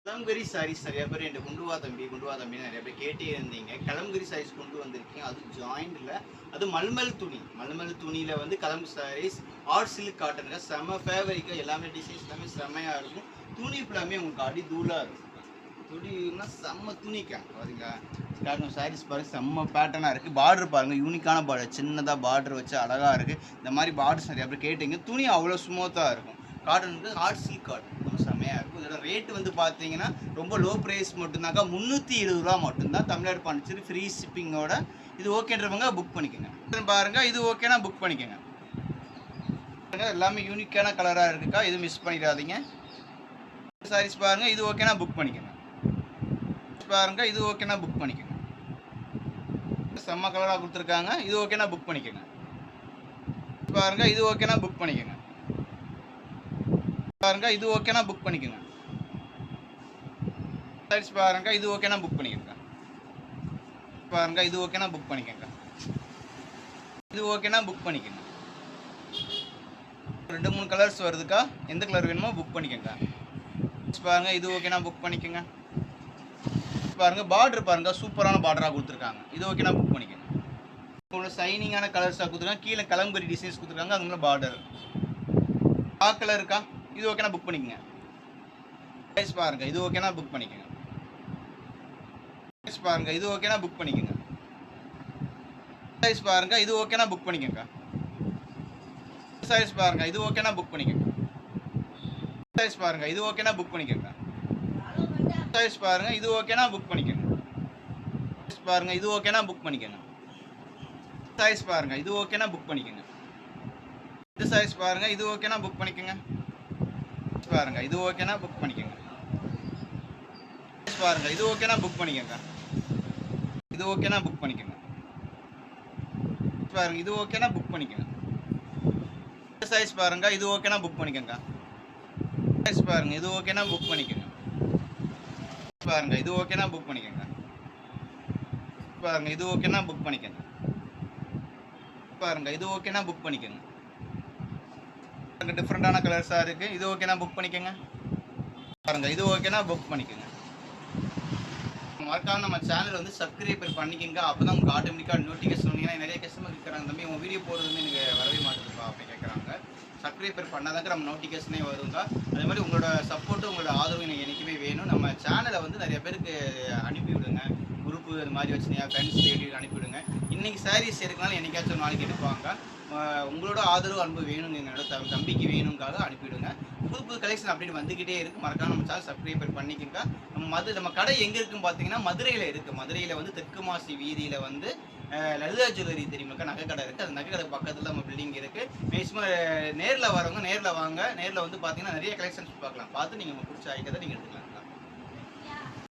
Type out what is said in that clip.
கலம்கரி சாரீஸ் நிறைய பேர் என்கிட்ட கொண்டு வா தம்பின்னு நிறைய பேர் கேட்டே இருந்தீங்க. கலம்கரி சாரீஸ் கொண்டு வந்திருக்கீங்க. அது ஜாயிண்டில் அது மல்மல் துணியில் வந்து கலம் சாரீஸ் ஆர்ட் சில்க் காட்டனுங்க. செம்ம ஃபேவரிக்காக எல்லாமே டிசைன்ஸ் எல்லாமே செம்மையாக இருக்கும். துணி ஃபுல்லாமே உங்களுக்கு அடி தூளாக இருக்கும். துணினா செம்ம துணிக்கா பார்த்தீங்களா? காட்டன் சாரீஸ் பாருங்கள், செம்ம பேட்டர்னாக இருக்குது. பார்டர் பாருங்கள், யூனிக்கான பார்டர், சின்னதாக பார்டர் வச்சு அழகாக இருக்குது. இந்த மாதிரி பார்டர்ஸ் நிறைய பேர் கேட்டீங்க. துணி அவ்வளோ ஸ்மூத்தாக இருக்கும். காட்டன் வந்து ஆர்ட் சில்க் காட்டன் செம்மையாக இருக்கும். இதோட ரேட்டு வந்து பார்த்தீங்கன்னா ரொம்ப லோ ப்ரைஸ் மட்டும்தாக்கா, 320 ரூபா மட்டும்தான். தமிழ்நாடு பாண்டிச்சேரி ஃப்ரீ ஷிப்பிங்கோட. இது ஓகேன்றவங்க புக் பண்ணிக்கோங்க. பாருங்கள், இது ஓகேனா புக் பண்ணிக்கோங்க. எல்லாமே யூனிக்கான கலராக இருக்குக்கா, எதுவும் மிஸ் பண்ணிடாதீங்க. சாரீஸ் பாருங்கள், இது ஓகேனா புக் பண்ணிக்கோங்க. பாருங்கள், இது ஓகேனா புக் பண்ணிக்கோங்க. செம்ம கலராக கொடுத்துருக்காங்க, இது ஓகேனா புக் பண்ணிக்கோங்க. பாருங்கள், இது ஓகேனா புக் பண்ணிக்கோங்க. பாருங்க, இது ஓகேனா புக் பண்ணிக்கோங்க. சாரீஸ் பாருங்க, இது ஓகேனா புக் பண்ணிக்கோங்க. பாருங்க, இது ஓகேனா புக் பண்ணிக்கோங்க. இது ஓகேனா புக் பண்ணிக்கோங்க. 2-3 கலர்ஸ் வருதுக்கா, எந்த கலர் வேணுமோ புக் பண்ணிக்கோங்க. பாருங்க, இது ஓகேனா புக் பண்ணிக்கோங்க. பாருங்க, பார்டர் பாருங்க, சூப்பரான பார்டராக கொடுத்துருக்காங்க. இது ஓகேனா புக் பண்ணிக்கோங்க. உங்களோட சைனிங்கான கலர்ஸாக கொடுத்துருக்காங்க. கீழே கலம்பரி டிசைன்ஸ் கொடுத்துருக்காங்க. அது பார்டர் கலர் இருக்கா, இது ஓகேனா புக் பண்ணிக்கோங்க. சைஸ் பாருங்க, இது ஓகேனா புக் பண்ணிக்கோங்க. சைஸ் பாருங்க, இது ஓகேனா புக் பண்ணிக்கோங்க. சைஸ் பாருங்க, இது ஓகேனா புக் பண்ணிக்கோங்க. சைஸ் பாருங்க, இது ஓகேனா புக் பண்ணிக்கோங்க. சைஸ் பாருங்க, இது ஓகேனா புக் பண்ணிக்கோங்க. சைஸ் பாருங்க, இது ஓகேனா புக் பண்ணிக்கோங்க. சைஸ் பாருங்க, இது ஓகேனா புக் பண்ணிக்கோங்க. சைஸ் பாருங்க, இது ஓகேனா புக் பண்ணிக்கோங்க. இது சைஸ் பாருங்க, இது ஓகேனா புக் பண்ணிக்கோங்க. பாருங்க, இது ஓகேனா புக் பண்ணிக்கோங்க. பாருங்க, இது ஓகேனா புக் பண்ணிக்கோங்க. இது ஓகேனா புக் பண்ணிக்கோங்க. பாருங்க, இது ஓகேனா புக் பண்ணிக்கோங்க. சைஸ் பாருங்க, இது ஓகேனா புக் பண்ணிக்கோங்க. சைஸ் பாருங்க, இது ஓகேனா புக் பண்ணிக்கோங்க. பாருங்க, இது ஓகேனா புக் பண்ணிக்கோங்க. பாருங்க, இது ஓகேனா புக் பண்ணிக்கோங்க. பாருங்க, இது ஓகேனா புக் பண்ணிக்கோங்க. டிஃப்ரெண்டான கலர்ஸா இருக்கு. இது ஓகேனா புக் பண்ணிக்கோங்க. பாருங்க, இது ஓகேனா புக் பண்ணிக்கோங்க. மறக்காம நம்ம சேனல் வந்து சப்ஸ்கிரைப் பண்ணிக்கோங்க. அப்பதான் உங்களுக்கு ஆட்டோமேட்டிக்கா நோட்டிஃபிகேஷன் வந்தீங்கன்னா நிறைய கஸ்டமர் இருக்கிறாங்க, தம்பி உங்க வீடியோ போடுறதுமே எனக்கு வரவே மாட்டேதுப்பா அப்படின்னு கேட்குறாங்க. சப்ஸ்கிரைப் பண்ணாதாங்க நம்ம நோட்டிஃபிகேஷனே வருங்க. அதே மாதிரி உங்களோட சப்போர்ட்டும் உங்களோட ஆதரவு எனக்கு என்றைக்குமே வேணும். நம்ம சேனலை வந்து நிறைய பேருக்கு அனுப்பி விடுங்க. குரூப்பு அது மாதிரி வச்சுருந்தீங்க, ஃப்ரெண்ட்ஸ் ரிலேட்டிவ் அனுப்பிவிடுங்க. இன்றைக்கி சாரீஸ் எடுக்கனாலும் என்னைக்காச்சும் ஒரு நாளைக்கு எடுப்பாங்க. உங்களோட ஆதரவு அன்பு வேணுங்க, என்னோட தம்பிக்கு வேணுங்காக அனுப்பிவிடுங்க. புது புது கலெக்ஷன் அப்படின்னு வந்துக்கிட்டே இருக்குது. மறக்காம நம்ம சேனல் சப்ஸ்கிரைப் பண்ணிக்கோங்க. நம்ம கடை எங்கே இருக்குன்னு பார்த்தீங்கன்னா மதுரையில் இருக்குது. மதுரையில் வந்து தெற்கு மாசி வீதியில் வந்து லலிதா ஜுவல்லரி தெரியுமாக்கா, நகை கடை இருக்குது. அந்த நகை கடை பக்கத்தில் நம்ம பில்டிங் இருக்குது. மேக்ஸிமம் நேரில் வரவங்க நேரில் வாங்க. நேரில் வந்து பார்த்தீங்கன்னா நிறைய கலெக்ஷன்ஸ் பார்க்கலாம். பார்த்து நீங்கள் பிடிச்ச ஐட்டத்தை நீங்கள் எடுத்துக்கலாம்.